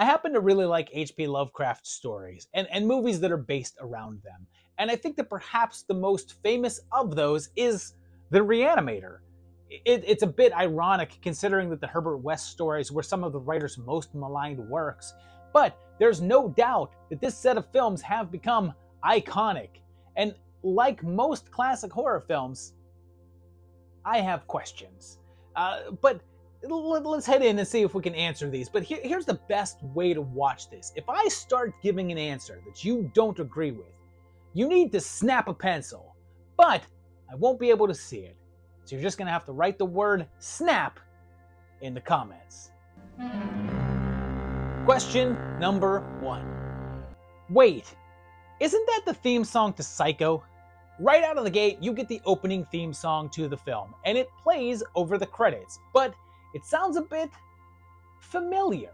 I happen to really like H.P. Lovecraft stories and movies that are based around them. And I think that perhaps the most famous of those is the Re-Animator. It's a bit ironic considering that the Herbert West stories were some of the writer's most maligned works, but there's no doubt that this set of films have become iconic. And like most classic horror films, I have questions. But let's head in and see if we can answer these. But here's the best way to watch this. If I start giving an answer that you don't agree with, you need to snap a pencil, but I won't be able to see it. So you're just going to have to write the word snap in the comments. Question number 1. Wait, isn't that the theme song to Psycho? Right out of the gate, you get the opening theme song to the film, and it plays over the credits, but it sounds a bit familiar.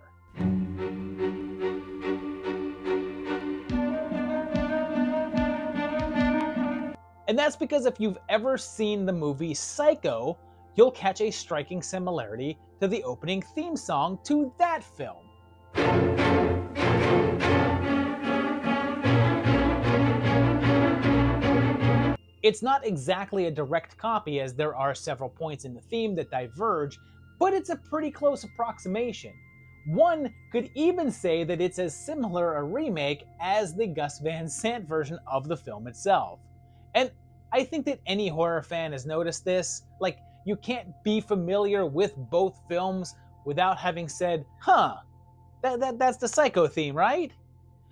And that's because if you've ever seen the movie Psycho, you'll catch a striking similarity to the opening theme song to that film. It's not exactly a direct copy, as there are several points in the theme that diverge, but it's a pretty close approximation. One could even say that it's as similar a remake as the Gus Van Sant version of the film itself. And I think that any horror fan has noticed this. Like, you can't be familiar with both films without having said, huh, that's the Psycho theme, right?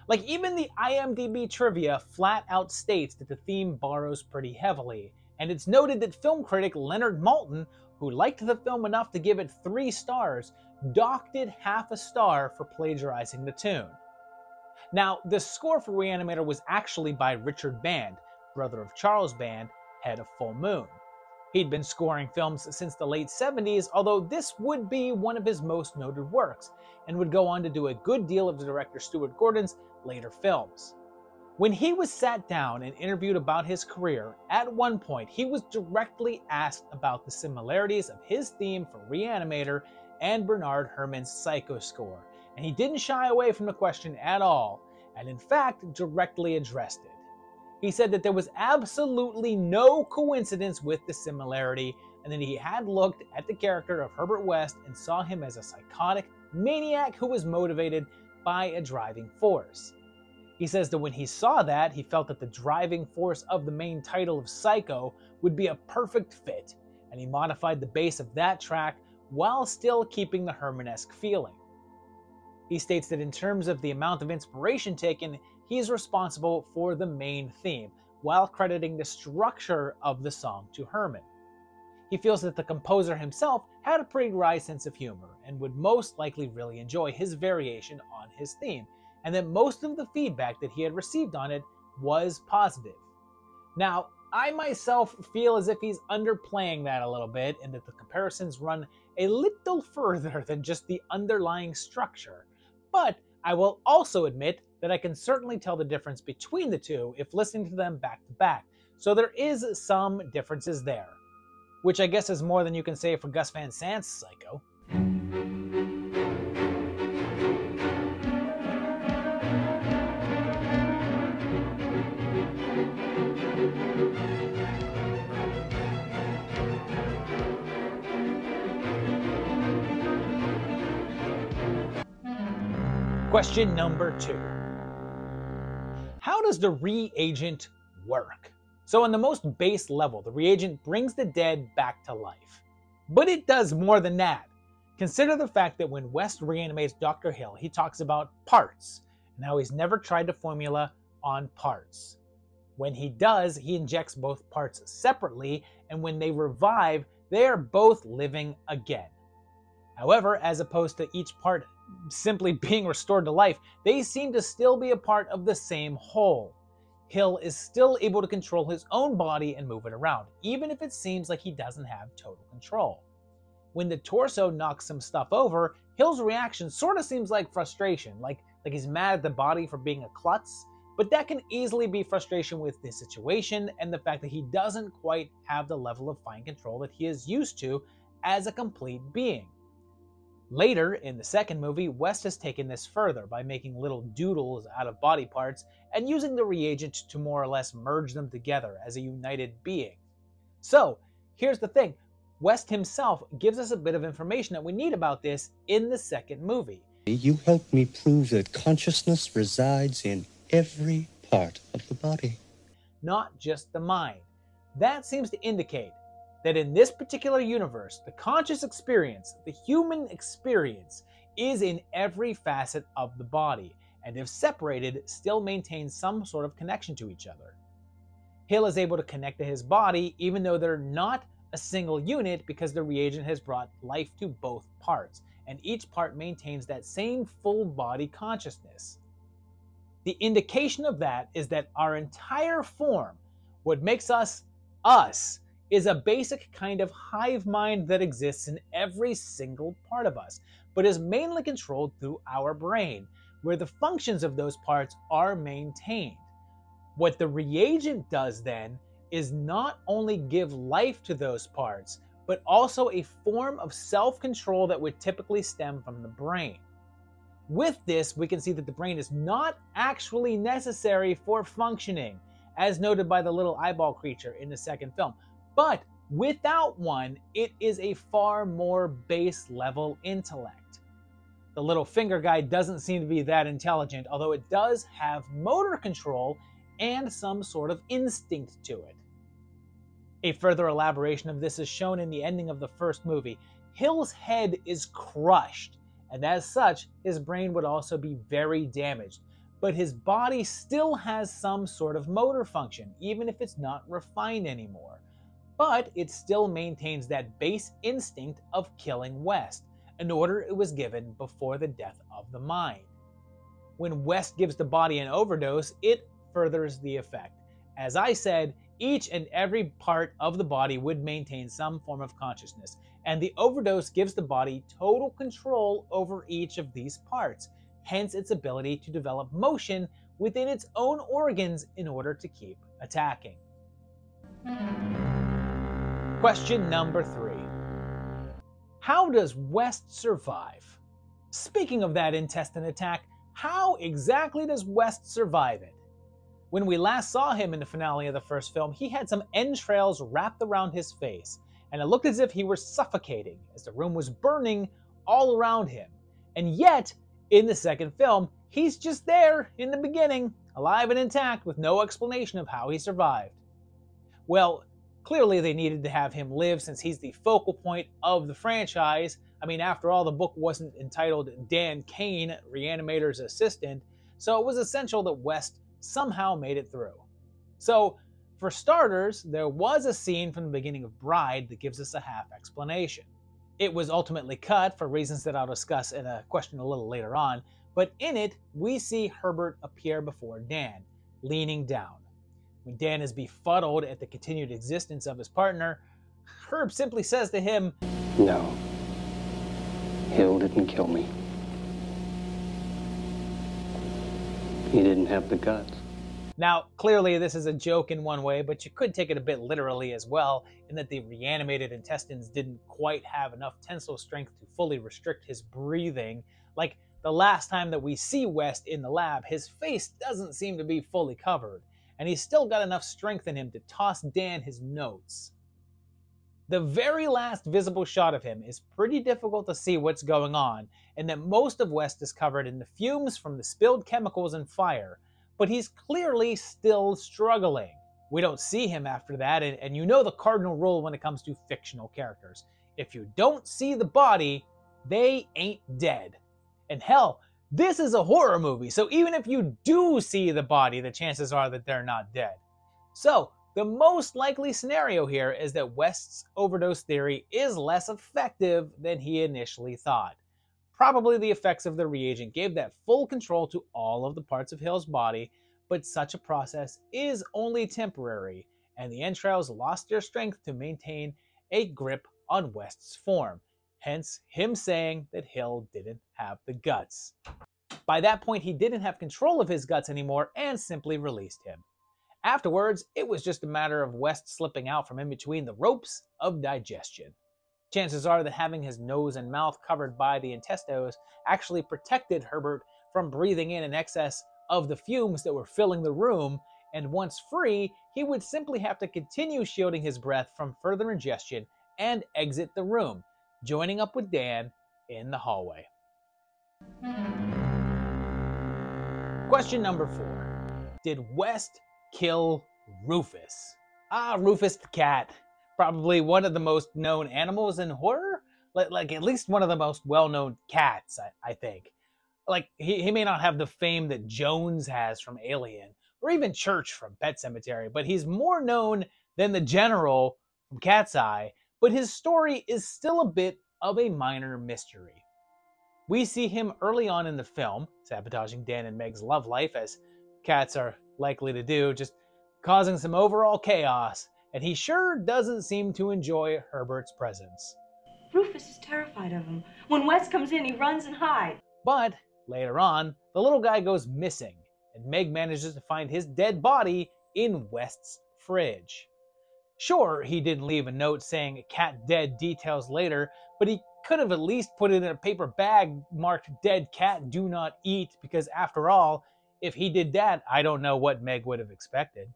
Like, even the IMDb trivia flat out states that the theme borrows pretty heavily, and it's noted that film critic Leonard Maltin, who liked the film enough to give it 3 stars, docked it half a star for plagiarizing the tune. Now, the score for Re-Animator was actually by Richard Band, brother of Charles Band, head of Full Moon. He'd been scoring films since the late 70s, although this would be one of his most noted works, and would go on to do a good deal of the director Stuart Gordon's later films. When he was sat down and interviewed about his career, at one point he was directly asked about the similarities of his theme for Re-Animator and Bernard Herrmann's Psycho score, and he didn't shy away from the question at all, and in fact directly addressed it. He said that there was absolutely no coincidence with the similarity, and that he had looked at the character of Herbert West and saw him as a psychotic maniac who was motivated by a driving force. He says that when he saw that, he felt that the driving force of the main title of Psycho would be a perfect fit, and he modified the bass of that track while still keeping the Herrmann-esque feeling. He states that in terms of the amount of inspiration taken, he is responsible for the main theme, while crediting the structure of the song to Herrmann. He feels that the composer himself had a pretty wry sense of humor, and would most likely really enjoy his variation on his theme, and that most of the feedback that he had received on it was positive. Now, I myself feel as if he's underplaying that a little bit, and that the comparisons run a little further than just the underlying structure, but I will also admit that I can certainly tell the difference between the two if listening to them back to back, so there is some differences there. Which I guess is more than you can say for Gus Van Sant's Psycho. Question number 2. How does the reagent work? So on the most base level, the reagent brings the dead back to life. But it does more than that. Consider the fact that when West reanimates Dr. Hill, he talks about parts, and how he's never tried a formula on parts. When he does, he injects both parts separately, and when they revive, they are both living again. However, as opposed to each part simply being restored to life, they seem to still be a part of the same whole. Hill is still able to control his own body and move it around, even if it seems like he doesn't have total control. When the torso knocks some stuff over, Hill's reaction sort of seems like frustration, like he's mad at the body for being a klutz, but that can easily be frustration with this situation and the fact that he doesn't quite have the level of fine control that he is used to as a complete being. Later, in the second movie, West has taken this further by making little doodles out of body parts and using the reagent to more or less merge them together as a united being. So, here's the thing. West himself gives us a bit of information that we need about this in the second movie. You helped me prove that consciousness resides in every part of the body. Not just the mind. That seems to indicate that in this particular universe, the conscious experience, the human experience, is in every facet of the body, and if separated, still maintains some sort of connection to each other. Hill is able to connect to his body even though they're not a single unit because the reagent has brought life to both parts, and each part maintains that same full body consciousness. The indication of that is that our entire form, what makes us us, is a basic kind of hive mind that exists in every single part of us, but is mainly controlled through our brain, where the functions of those parts are maintained. What the reagent does then is not only give life to those parts, but also a form of self-control that would typically stem from the brain. With this, we can see that the brain is not actually necessary for functioning, as noted by the little eyeball creature in the second film. But without one, it is a far more base level intellect. The little finger guy doesn't seem to be that intelligent, although it does have motor control and some sort of instinct to it. A further elaboration of this is shown in the ending of the first movie. Hill's head is crushed, and as such, his brain would also be very damaged. But his body still has some sort of motor function, even if it's not refined anymore. But it still maintains that base instinct of killing West, an order it was given before the death of the mind. When West gives the body an overdose, it furthers the effect. As I said, each and every part of the body would maintain some form of consciousness, and the overdose gives the body total control over each of these parts, hence its ability to develop motion within its own organs in order to keep attacking. Question number 3. How does West survive? Speaking of that intestine attack, how exactly does West survive it? When we last saw him in the finale of the first film, he had some entrails wrapped around his face, and it looked as if he were suffocating as the room was burning all around him. And yet, in the second film, he's just there in the beginning, alive and intact with no explanation of how he survived. Well, clearly they needed to have him live since he's the focal point of the franchise. I mean, after all, the book wasn't entitled Dan Kane, Re-Animator's assistant, so it was essential that West somehow made it through. So, for starters, there was a scene from the beginning of Bride that gives us a half explanation. It was ultimately cut for reasons that I'll discuss in a question a little later on, but in it, we see Herbert appear before Dan, leaning down. When Dan is befuddled at the continued existence of his partner, Herb simply says to him, No, Hill didn't kill me. He didn't have the guts. Now, clearly this is a joke in one way, but you could take it a bit literally as well, in that the reanimated intestines didn't quite have enough tensile strength to fully restrict his breathing. Like the last time that we see West in the lab, his face doesn't seem to be fully covered, and he's still got enough strength in him to toss Dan his notes. The very last visible shot of him is pretty difficult to see what's going on, and that most of West is covered in the fumes from the spilled chemicals and fire, but he's clearly still struggling. We don't see him after that, and you know the cardinal rule when it comes to fictional characters. If you don't see the body, they ain't dead. And hell, this is a horror movie, so even if you do see the body, the chances are that they're not dead. So, the most likely scenario here is that West's overdose theory is less effective than he initially thought. Probably the effects of the reagent gave that full control to all of the parts of Hill's body, but such a process is only temporary, and the entrails lost their strength to maintain a grip on West's form, hence him saying that Hill didn't have the guts. By that point, he didn't have control of his guts anymore and simply released him. Afterwards, it was just a matter of West slipping out from in between the ropes of digestion. Chances are that having his nose and mouth covered by the intestinos actually protected Herbert from breathing in excess of the fumes that were filling the room, and once free, he would simply have to continue shielding his breath from further ingestion and exit the room, joining up with Dan in the hallway. Question number 4. Did West kill Rufus? Rufus the cat. Probably one of the most known animals in horror? Like at least one of the most well-known cats, I think. Like, he may not have the fame that Jones has from Alien, or even Church from Pet Sematary, but he's more known than the General from Cat's Eye, but his story is still a bit of a minor mystery. We see him early on in the film, sabotaging Dan and Meg's love life, as cats are likely to do, just causing some overall chaos, and he sure doesn't seem to enjoy Herbert's presence. Rufus is terrified of him. When Wes comes in, he runs and hides. But later on, the little guy goes missing, and Meg manages to find his dead body in West's fridge. Sure, he didn't leave a note saying cat dead details later, but he could have at least put it in a paper bag marked dead cat do not eat, because after all, if he did that, I don't know what Meg would have expected.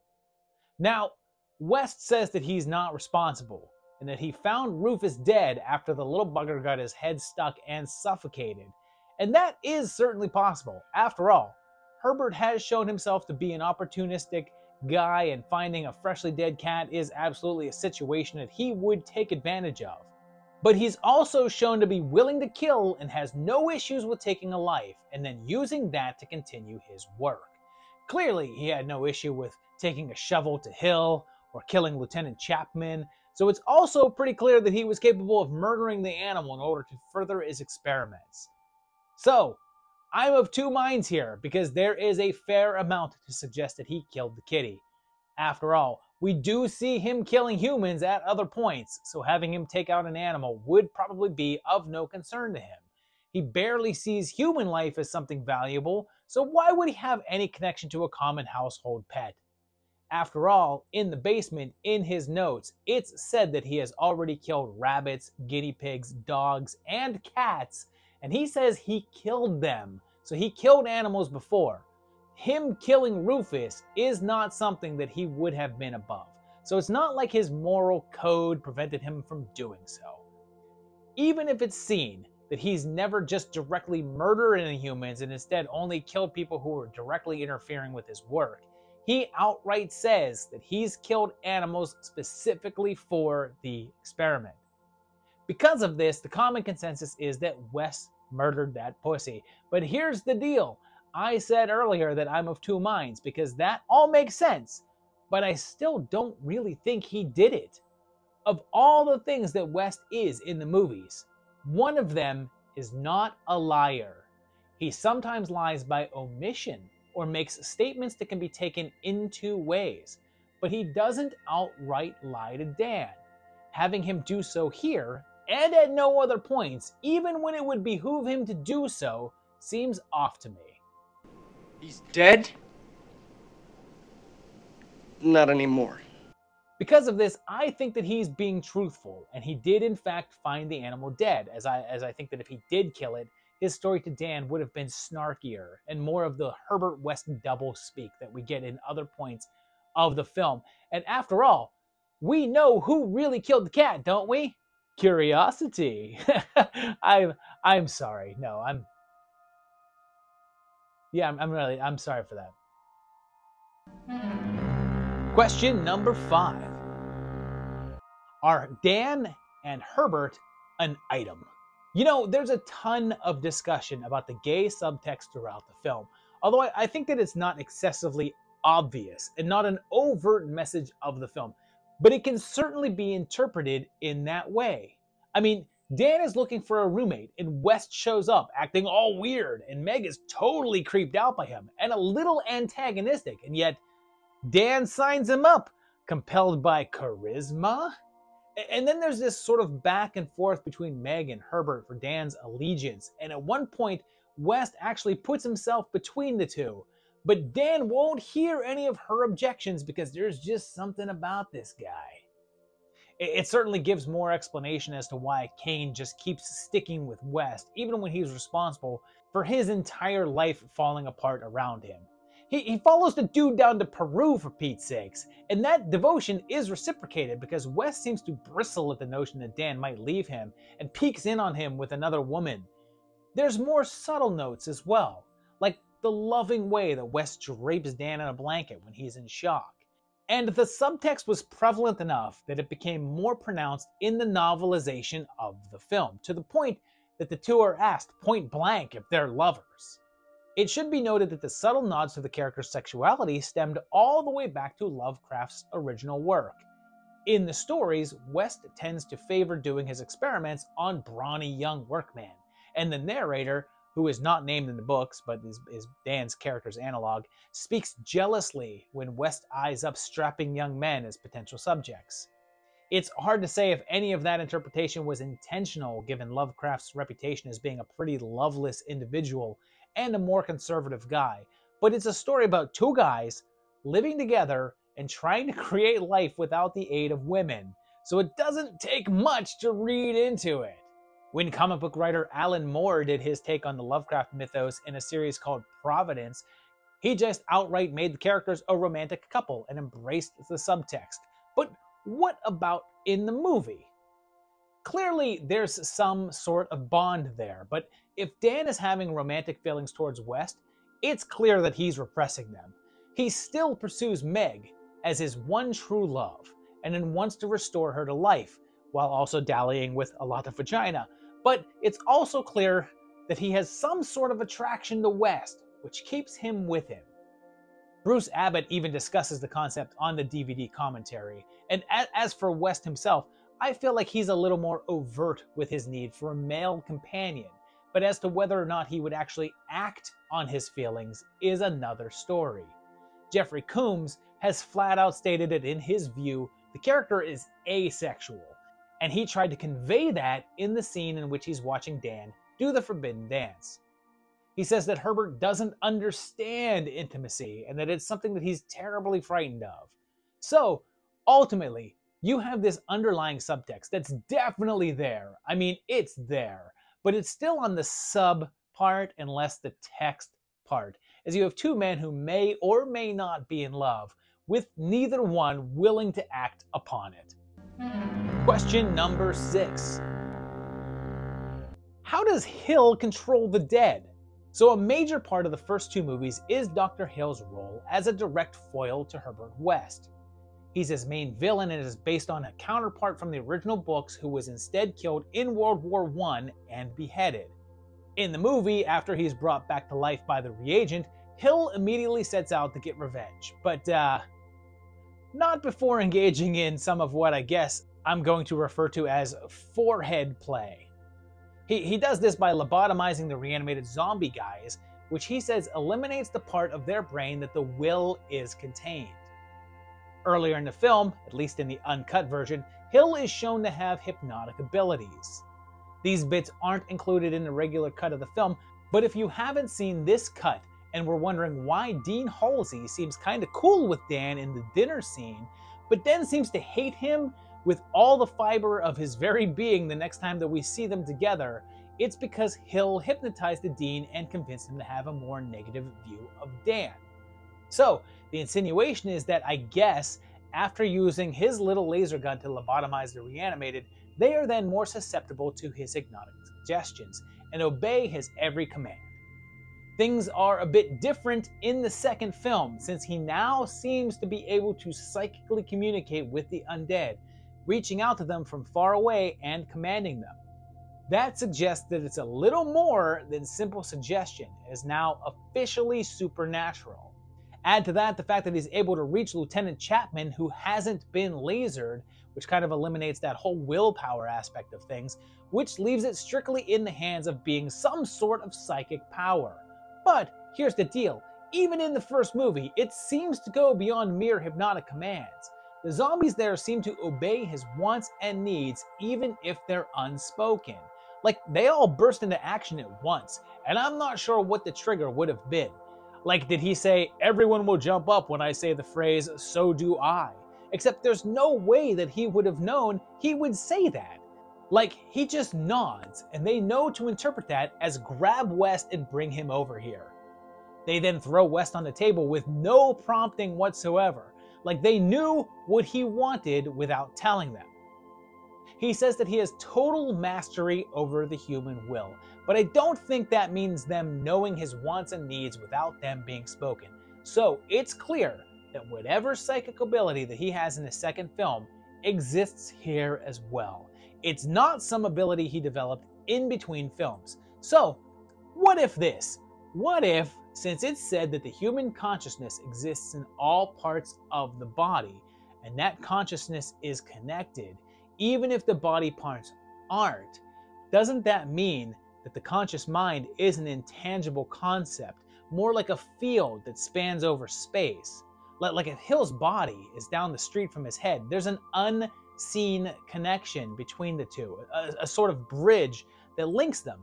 Now, West says that he's not responsible, and that he found Rufus dead after the little bugger got his head stuck and suffocated. And that is certainly possible. After all, Herbert has shown himself to be an opportunistic guy, and finding a freshly dead cat is absolutely a situation that he would take advantage of. But he's also shown to be willing to kill and has no issues with taking a life, and then using that to continue his work. Clearly, he had no issue with taking a shovel to Hill or killing Lieutenant Chapman, so it's also pretty clear that he was capable of murdering the animal in order to further his experiments. So, I'm of two minds here, because there is a fair amount to suggest that he killed the kitty. After all, we do see him killing humans at other points, so having him take out an animal would probably be of no concern to him. He barely sees human life as something valuable, so why would he have any connection to a common household pet? After all, in the basement, in his notes, it's said that he has already killed rabbits, guinea pigs, dogs, and cats, and he says he killed them, so he killed animals before. Him killing Rufus is not something that he would have been above, so it's not like his moral code prevented him from doing so. Even if it's seen that he's never just directly murdered any humans and instead only killed people who were directly interfering with his work, he outright says that he's killed animals specifically for the experiment. Because of this, the common consensus is that Wes murdered that pussy. But here's the deal. I said earlier that I'm of two minds, because that all makes sense, but I still don't really think he did it. Of all the things that West is in the movies, one of them is not a liar. He sometimes lies by omission, or makes statements that can be taken in two ways, but he doesn't outright lie to Dan. Having him do so here, and at no other points, even when it would behoove him to do so, seems off to me. He's dead? Not anymore. Because of this, I think that he's being truthful, and he did in fact find the animal dead, as I think that if he did kill it, his story to Dan would have been snarkier and more of the Herbert West double speak that we get in other points of the film. And after all, we know who really killed the cat, don't we? Curiosity. I'm sorry. No, I'm sorry for that. Question number 5. Are Dan and Herbert an item? You know, there's a ton of discussion about the gay subtext throughout the film, although I think that it's not excessively obvious and not an overt message of the film, but it can certainly be interpreted in that way. I mean, Dan is looking for a roommate, and West shows up acting all weird, and Meg is totally creeped out by him and a little antagonistic, and yet Dan signs him up, compelled by charisma? And then there's this sort of back and forth between Meg and Herbert for Dan's allegiance, and at one point, West actually puts himself between the two, but Dan won't hear any of her objections because there's just something about this guy. It certainly gives more explanation as to why Kane just keeps sticking with West, even when he's responsible for his entire life falling apart around him. He follows the dude down to Peru, for Pete's sakes, and that devotion is reciprocated because West seems to bristle at the notion that Dan might leave him and peeks in on him with another woman. There's more subtle notes as well, like the loving way that West drapes Dan in a blanket when he's in shock. And the subtext was prevalent enough that it became more pronounced in the novelization of the film, to the point that the two are asked point blank if they're lovers. It should be noted that the subtle nods to the character's sexuality stemmed all the way back to Lovecraft's original work. In the stories, West tends to favor doing his experiments on brawny young workmen, and the narrator, who is not named in the books but is Dan's character's analog, speaks jealously when West eyes up strapping young men as potential subjects. It's hard to say if any of that interpretation was intentional given Lovecraft's reputation as being a pretty loveless individual and a more conservative guy, but it's a story about two guys living together and trying to create life without the aid of women, so it doesn't take much to read into it. When comic book writer Alan Moore did his take on the Lovecraft mythos in a series called Providence, he just outright made the characters a romantic couple and embraced the subtext. But what about in the movie? Clearly, there's some sort of bond there, but if Dan is having romantic feelings towards West, it's clear that he's repressing them. He still pursues Meg as his one true love, and then wants to restore her to life, while also dallying with a lot of vagina. But it's also clear that he has some sort of attraction to West, which keeps him with him. Bruce Abbott even discusses the concept on the DVD commentary, and as for West himself, I feel like he's a little more overt with his need for a male companion, but as to whether or not he would actually act on his feelings is another story. Jeffrey Combs has flat out stated that in his view, the character is asexual, and he tried to convey that in the scene in which he's watching Dan do the forbidden dance. He says that Herbert doesn't understand intimacy and that it's something that he's terribly frightened of. So, ultimately, you have this underlying subtext that's definitely there. I mean, it's there, but it's still on the sub part and less the text part, as you have two men who may or may not be in love, with neither one willing to act upon it. Question number 6. How does Hill control the dead? So a major part of the first two movies is Dr. Hill's role as a direct foil to Herbert West. He's his main villain and is based on a counterpart from the original books who was instead killed in World War I and beheaded. In the movie, after he's brought back to life by the Reagent, Hill immediately sets out to get revenge, but not before engaging in some of what I guess I'm going to refer to as forehead play. He does this by lobotomizing the reanimated zombie guys, which he says eliminates the part of their brain that the will is contained. Earlier in the film, at least in the uncut version, Hill is shown to have hypnotic abilities. These bits aren't included in the regular cut of the film, but if you haven't seen this cut and were wondering why Dean Halsey seems kinda cool with Dan in the dinner scene, but then seems to hate him with all the fiber of his very being the next time that we see them together, it's because Hill hypnotized the Dean and convinced him to have a more negative view of Dan. So, the insinuation is that I guess, after using his little laser gun to lobotomize the reanimated, they are then more susceptible to his hypnotic suggestions and obey his every command. Things are a bit different in the second film, since he now seems to be able to psychically communicate with the undead, reaching out to them from far away and commanding them. That suggests that it's a little more than simple suggestion. It is now officially supernatural. Add to that the fact that he's able to reach Lieutenant Chapman, who hasn't been lasered, which kind of eliminates that whole willpower aspect of things, which leaves it strictly in the hands of being some sort of psychic power. But here's the deal, even in the first movie, it seems to go beyond mere hypnotic commands. The zombies there seem to obey his wants and needs even if they're unspoken. Like, they all burst into action at once, and I'm not sure what the trigger would have been. Like, did he say, "Everyone will jump up when I say the phrase, 'so do I'"? except there's no way that he would have known he would say that. Like, he just nods, and they know to interpret that as grab West and bring him over here. They then throw West on the table with no prompting whatsoever, like they knew what he wanted without telling them. He says that he has total mastery over the human will, but I don't think that means them knowing his wants and needs without them being spoken. So it's clear that whatever psychic ability that he has in the second film exists here as well. It's not some ability he developed in between films. So what if this? What if, since it's said that the human consciousness exists in all parts of the body, and that consciousness is connected, even if the body parts aren't, doesn't that mean that the conscious mind is an intangible concept, more like a field that spans over space? Like if Hill's body is down the street from his head, there's an unseen connection between the two, a sort of bridge that links them.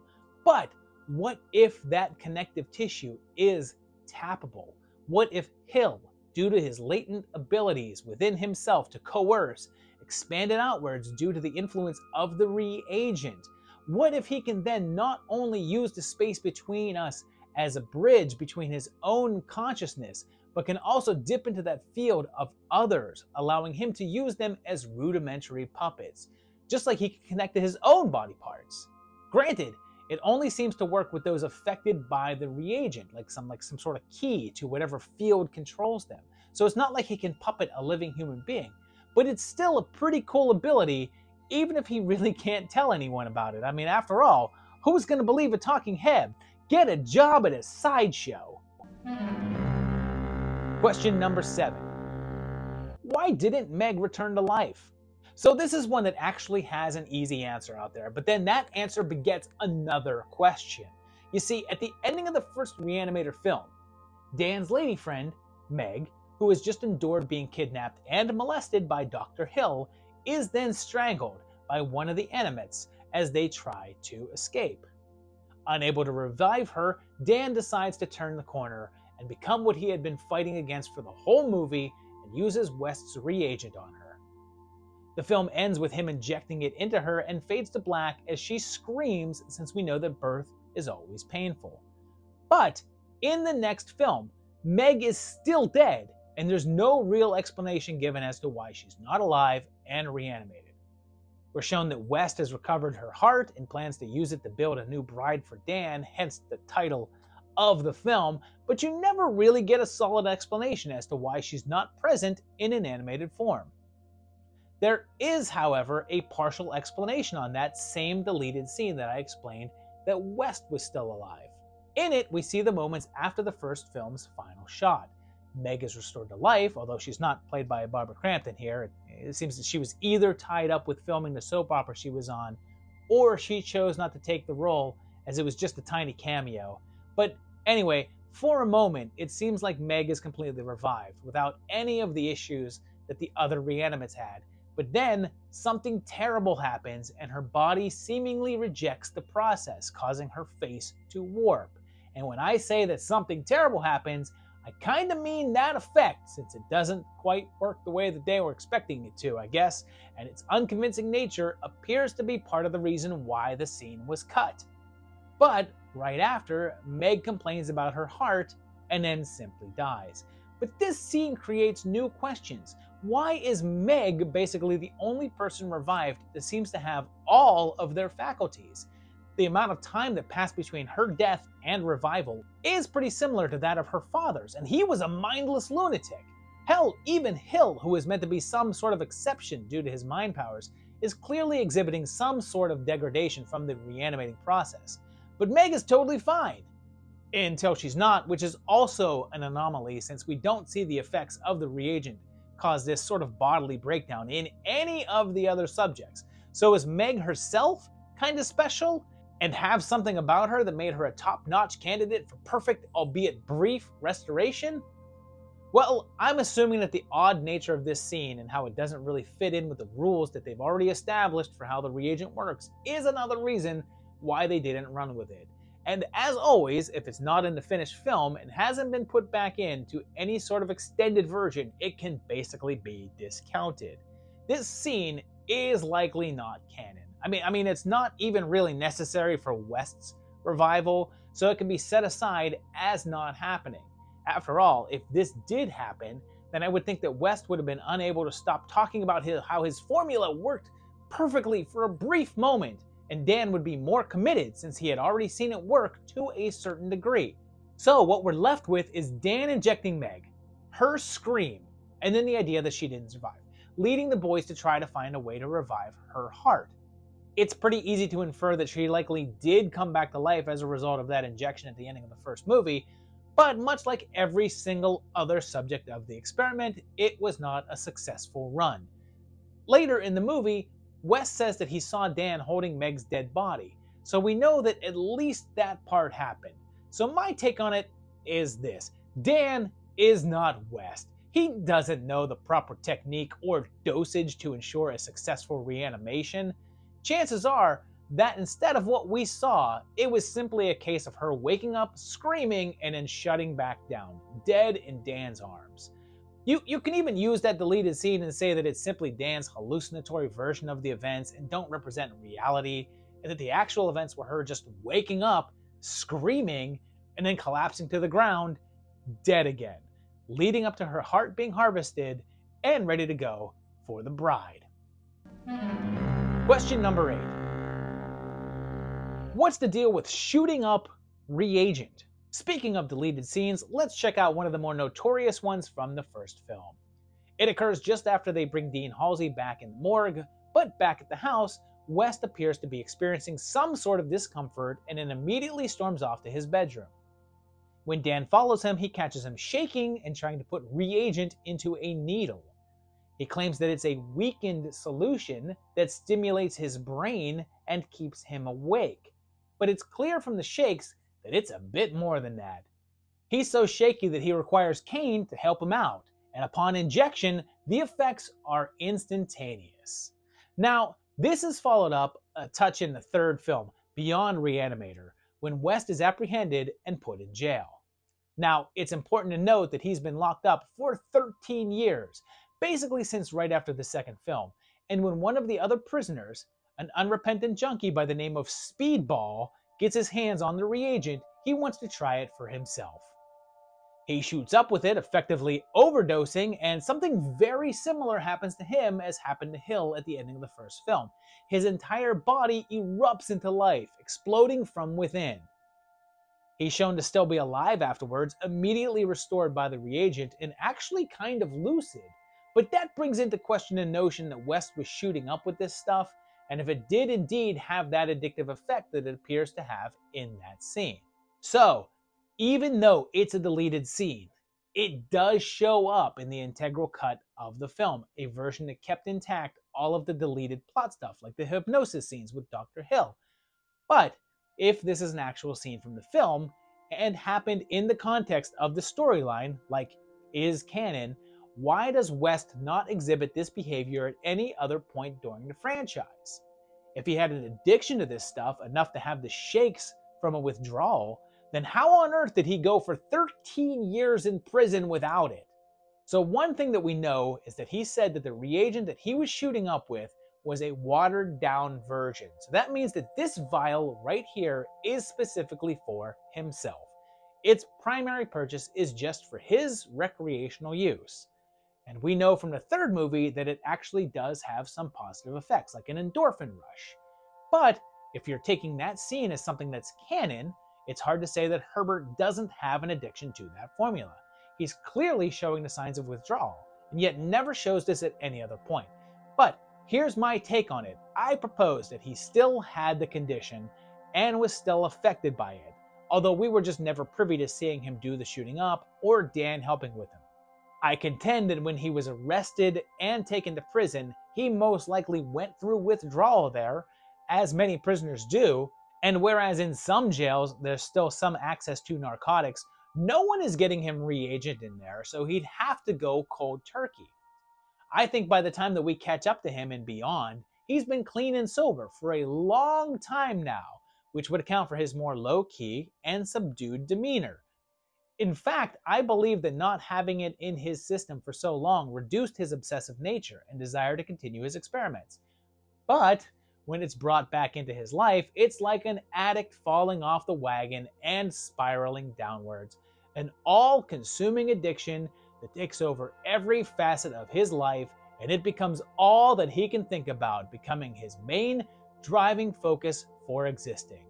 But what if that connective tissue is tappable? What if Hill, due to his latent abilities within himself to coerce, expanded outwards due to the influence of the reagent? What if he can then not only use the space between us as a bridge between his own consciousness, but can also dip into that field of others, allowing him to use them as rudimentary puppets, just like he can connect to his own body parts? Granted, it only seems to work with those affected by the reagent, like some sort of key to whatever field controls them. So it's not like he can puppet a living human being, but it's still a pretty cool ability, even if he really can't tell anyone about it. I mean, after all, who's going to believe a talking head? Get a job at a sideshow. Question number 7. Why didn't Meg return to life? So this is one that actually has an easy answer out there, but then that answer begets another question. You see, at the ending of the first Re-Animator film, Dan's lady friend, Meg, who has just endured being kidnapped and molested by Dr. Hill, is then strangled by one of the animates as they try to escape. Unable to revive her, Dan decides to turn the corner and become what he had been fighting against for the whole movie and uses West's reagent on her. The film ends with him injecting it into her and fades to black as she screams, since we know that birth is always painful. But in the next film, Meg is still dead, and there's no real explanation given as to why she's not alive and reanimated. We're shown that West has recovered her heart and plans to use it to build a new bride for Dan, hence the title of the film, but you never really get a solid explanation as to why she's not present in an animated form. There is, however, a partial explanation on that same deleted scene that I explained that West was still alive. In it, we see the moments after the first film's final shot. Meg is restored to life, although she's not played by Barbara Crampton here. It seems that she was either tied up with filming the soap opera she was on, or she chose not to take the role as it was just a tiny cameo. But anyway, for a moment, it seems like Meg is completely revived, without any of the issues that the other reanimates had. But then, something terrible happens, and her body seemingly rejects the process, causing her face to warp. And when I say that something terrible happens, I kind of mean that effect, since it doesn't quite work the way that they were expecting it to, I guess, and its unconvincing nature appears to be part of the reason why the scene was cut. But right after, Meg complains about her heart and then simply dies. But this scene creates new questions. Why is Meg basically the only person revived that seems to have all of their faculties? The amount of time that passed between her death and revival is pretty similar to that of her father's, and he was a mindless lunatic. Hell, even Hill, who is meant to be some sort of exception due to his mind powers, is clearly exhibiting some sort of degradation from the reanimating process. But Meg is totally fine. Until she's not, which is also an anomaly since we don't see the effects of the reagent cause this sort of bodily breakdown in any of the other subjects. So is Meg herself kind of special and have something about her that made her a top-notch candidate for perfect, albeit brief, restoration? Well, I'm assuming that the odd nature of this scene and how it doesn't really fit in with the rules that they've already established for how the reagent works is another reason why they didn't run with it. And as always, if it's not in the finished film and hasn't been put back into any sort of extended version, it can basically be discounted. This scene is likely not canon. I mean, it's not even really necessary for West's revival, so it can be set aside as not happening. After all, if this did happen, then I would think that West would have been unable to stop talking about how his formula worked perfectly for a brief moment, and Dan would be more committed since he had already seen it work to a certain degree. So what we're left with is Dan injecting Meg, her scream, and then the idea that she didn't survive, leading the boys to try to find a way to revive her heart. It's pretty easy to infer that she likely did come back to life as a result of that injection at the ending of the first movie, but much like every single other subject of the experiment, it was not a successful run. Later in the movie, West says that he saw Dan holding Meg's dead body, so we know that at least that part happened. So my take on it is this: Dan is not West. He doesn't know the proper technique or dosage to ensure a successful reanimation. Chances are that instead of what we saw, it was simply a case of her waking up, screaming, and then shutting back down, dead in Dan's arms. You can even use that deleted scene and say that it's simply Dan's hallucinatory version of the events and don't represent reality, and that the actual events were her just waking up, screaming, and then collapsing to the ground, dead again, leading up to her heart being harvested and ready to go for the bride. Question number 8. What's the deal with shooting up Reagent? Speaking of deleted scenes, let's check out one of the more notorious ones from the first film. It occurs just after they bring Dean Halsey back in the morgue, but back at the house, West appears to be experiencing some sort of discomfort and then immediately storms off to his bedroom. When Dan follows him, he catches him shaking and trying to put Reagent into a needle. He claims that it's a weakened solution that stimulates his brain and keeps him awake. But it's clear from the shakes that it's a bit more than that. He's so shaky that he requires Kane to help him out, and upon injection, the effects are instantaneous. Now, this is followed up a touch in the third film, Beyond Re-Animator, when West is apprehended and put in jail. Now, it's important to note that he's been locked up for 13 years, basically since right after the second film, and when one of the other prisoners, an unrepentant junkie by the name of Speedball, gets his hands on the reagent, he wants to try it for himself. He shoots up with it, effectively overdosing, and something very similar happens to him as happened to Hill at the ending of the first film. His entire body erupts into life, exploding from within. He's shown to still be alive afterwards, immediately restored by the reagent, and actually kind of lucid. But that brings into question the notion that West was shooting up with this stuff, and if it did indeed have that addictive effect that it appears to have in that scene. So, even though it's a deleted scene, it does show up in the integral cut of the film, a version that kept intact all of the deleted plot stuff, like the hypnosis scenes with Dr. Hill. But if this is an actual scene from the film, and happened in the context of the storyline, like is canon, why does West not exhibit this behavior at any other point during the franchise? If he had an addiction to this stuff enough to have the shakes from a withdrawal, then how on earth did he go for 13 years in prison without it? So one thing that we know is that he said that the reagent that he was shooting up with was a watered down version. So that means that this vial right here is specifically for himself. Its primary purchase is just for his recreational use. And we know from the third movie that it actually does have some positive effects, like an endorphin rush. But if you're taking that scene as something that's canon, it's hard to say that Herbert doesn't have an addiction to that formula. He's clearly showing the signs of withdrawal, and yet never shows this at any other point. But here's my take on it. I propose that he still had the condition and was still affected by it, although we were just never privy to seeing him do the shooting up or Dan helping with him. I contend that when he was arrested and taken to prison, he most likely went through withdrawal there, as many prisoners do, and whereas in some jails there's still some access to narcotics, no one is getting him reagent in there, so he'd have to go cold turkey. I think by the time that we catch up to him and beyond, he's been clean and sober for a long time now, which would account for his more low-key and subdued demeanor. In fact, I believe that not having it in his system for so long reduced his obsessive nature and desire to continue his experiments. But when it's brought back into his life, it's like an addict falling off the wagon and spiraling downwards, an all-consuming addiction that takes over every facet of his life, and it becomes all that he can think about, becoming his main driving focus for existing.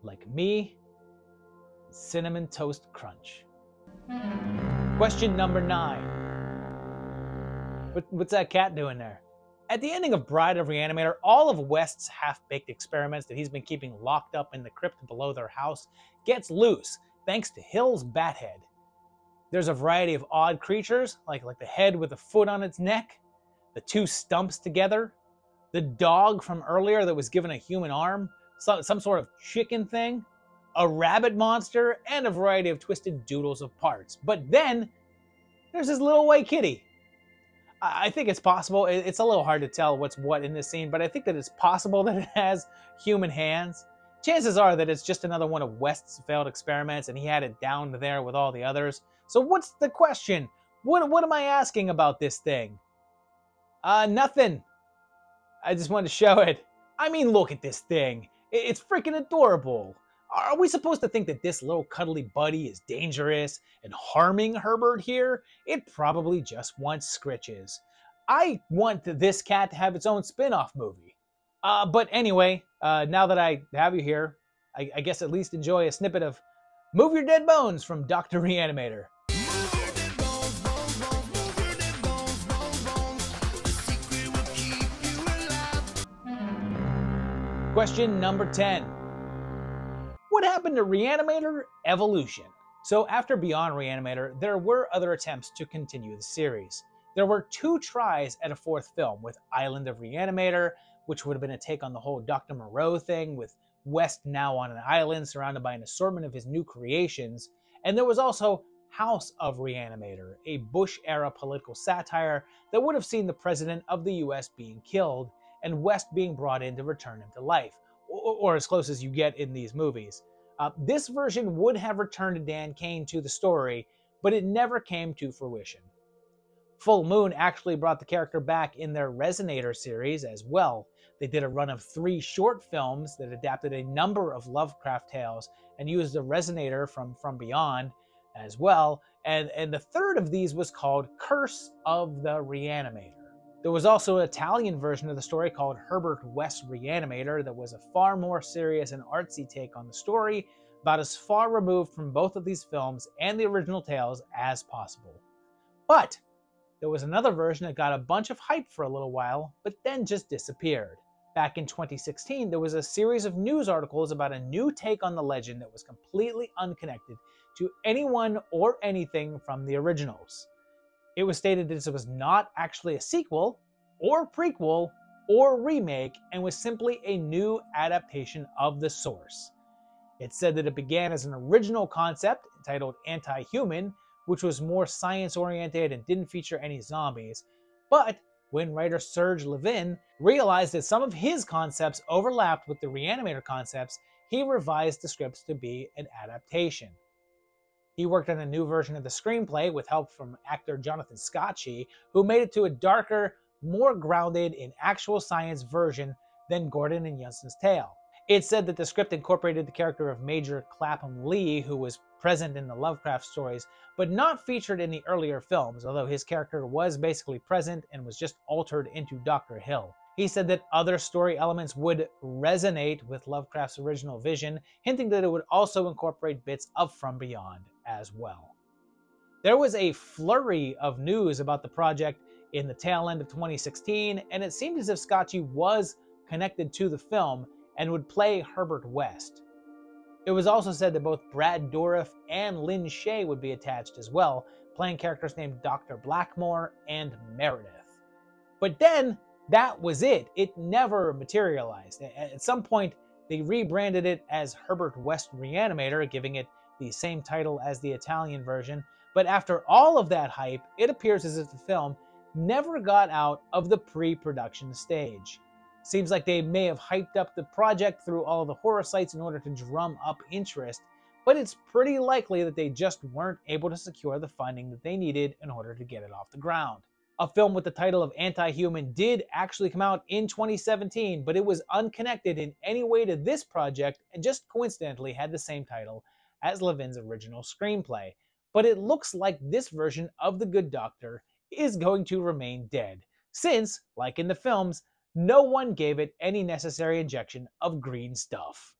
Like me, Cinnamon Toast Crunch. Question number 9. What's that cat doing there? At the ending of Bride of Re-Animator, all of West's half-baked experiments that he's been keeping locked up in the crypt below their house gets loose, thanks to Hill's bat head. There's a variety of odd creatures, like the head with a foot on its neck, the 2 stumps together, the dog from earlier that was given a human arm, some sort of chicken thing, a rabbit monster, and a variety of twisted doodles of parts. But then, there's this little white kitty. I think it's possible, it's a little hard to tell what's what in this scene, but I think that it's possible that it has human hands. Chances are that it's just another one of West's failed experiments and he had it down there with all the others. So what's the question? What am I asking about this thing? Nothing. I just wanted to show it. I mean, look at this thing. It's freaking adorable. Are we supposed to think that this little cuddly buddy is dangerous and harming Herbert here? It probably just wants scritches. I want this cat to have its own spin-off movie. But anyway, now that I have you here, I guess at least enjoy a snippet of Move Your Dead Bones from Dr. Re-Animator. Question number 10. What happened to ReAnimator Evolution? So after Beyond ReAnimator, there were other attempts to continue the series. There were 2 tries at a 4th film with Island of ReAnimator, which would have been a take on the whole Dr. Moreau thing, with West now on an island surrounded by an assortment of his new creations. And there was also House of ReAnimator, a Bush-era political satire that would have seen the president of the US being killed and West being brought in to return him to life, or as close as you get in these movies. This version would have returned Dan Kane to the story, but it never came to fruition. Full Moon actually brought the character back in their Resonator series as well. They did a run of 3 short films that adapted a number of Lovecraft tales and used the Resonator from Beyond as well, and the 3rd of these was called Curse of the Re-Animator. There was also an Italian version of the story called Herbert West Re-Animator that was a far more serious and artsy take on the story, about as far removed from both of these films and the original tales as possible. But there was another version that got a bunch of hype for a little while, but then just disappeared. Back in 2016, there was a series of news articles about a new take on the legend that was completely unconnected to anyone or anything from the originals. It was stated that this was not actually a sequel, or prequel, or remake, and was simply a new adaptation of the source. It said that it began as an original concept entitled Anti-Human, which was more science-oriented and didn't feature any zombies, but when writer Serge Levin realized that some of his concepts overlapped with the ReAnimator concepts, he revised the scripts to be an adaptation. He worked on a new version of the screenplay with help from actor Jonathan Scotchy, who made it to a darker, more grounded in actual science version than Gordon and Junson's tale. It said that the script incorporated the character of Major Clapham Lee, who was present in the Lovecraft stories, but not featured in the earlier films, although his character was basically present and was just altered into Dr. Hill. He said that other story elements would resonate with Lovecraft's original vision, hinting that it would also incorporate bits of From Beyond as well. There was a flurry of news about the project in the tail end of 2016, and it seemed as if Scotchy was connected to the film and would play Herbert West. It was also said that both Brad Dourif and Lynn Shay would be attached as well, playing characters named Dr. Blackmore and Meredith. But then, that was it. It never materialized. At some point, they rebranded it as Herbert West Re-Animator, giving it the same title as the Italian version. But after all of that hype, it appears as if the film never got out of the pre-production stage. Seems like they may have hyped up the project through all of the horror sites in order to drum up interest, but it's pretty likely that they just weren't able to secure the funding that they needed in order to get it off the ground. A film with the title of Anti-Human did actually come out in 2017, but it was unconnected in any way to this project and just coincidentally had the same title as Levin's original screenplay. But it looks like this version of The Good Doctor is going to remain dead, since, like in the films, no one gave it any necessary injection of green stuff.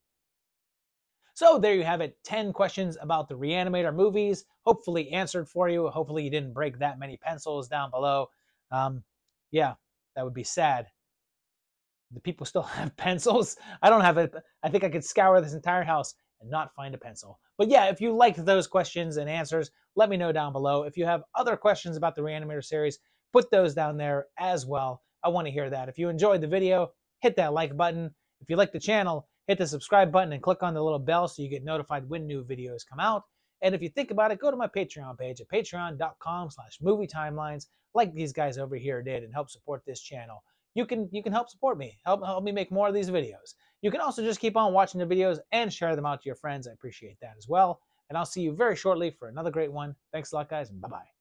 So there you have it, 10 questions about the Re-Animator movies, hopefully answered for you. Hopefully you didn't break that many pencils down below. Yeah, that would be sad. Do people still have pencils? I don't have it. I think I could scour this entire house and not find a pencil. But yeah, if you liked those questions and answers, let me know down below. If you have other questions about the Re-Animator series, put those down there as well. I want to hear that. If you enjoyed the video, hit that like button. If you like the channel, hit the subscribe button and click on the little bell so you get notified when new videos come out. And if you think about it, go to my Patreon page at patreon.com/movietimelines, like these guys over here did, and help support this channel. You can help support me, help me make more of these videos. You can also just keep on watching the videos and share them out to your friends. I appreciate that as well. And I'll see you very shortly for another great one. Thanks a lot, guys, and bye-bye.